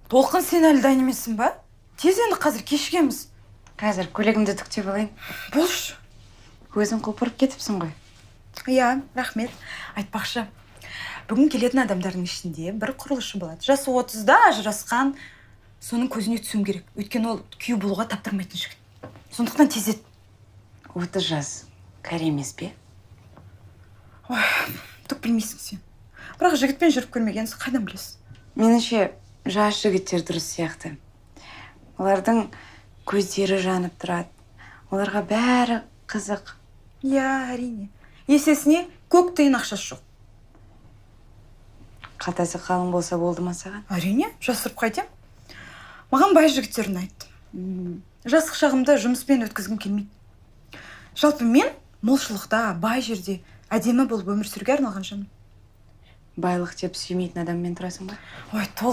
Толқын, сен әлі дайын емессің ба? Тез енді, қазір кешігеміз. Қазір көйлегімді түктеп алайын. Болшы. Өзің құлпырып кетіпсің ғой. Иә, рахмет. Айтпақшы, бүгін келетін адамдардың ішінде бір құрылысшы болады. Жасы 30-да, ажырасқан. Соның көзіне түсуім керек. Өйткені ол күйеу болуға таптырмайтын жігіт. Сондықтан тез ет. 30 жас. Кәрі емес пе? Ой, түк білмейсің сен. Бірақ жігітпен жүріп көрмегенсің, қайдан білесің? Меніңше, жас жігіттер дұрыс сияқты. Олардың көздері жанып тұрады. Оларға бәрі қызық. Иә, әрине. Есесіне көк тиын ақшасы жоқ. Қалтасы қалың болса болды ма саған? Әрине, жасырып қайтем. Маған бай жігіттер ұнайды. Жастық шағымда жұмыспен өткізгім келмейді. Жалпы мен молшылықта, бай жерде әдемі болып өмір сүруге арналған жанмын. Байлық деп сүймейтін адаммен тұрасың ба? Ой,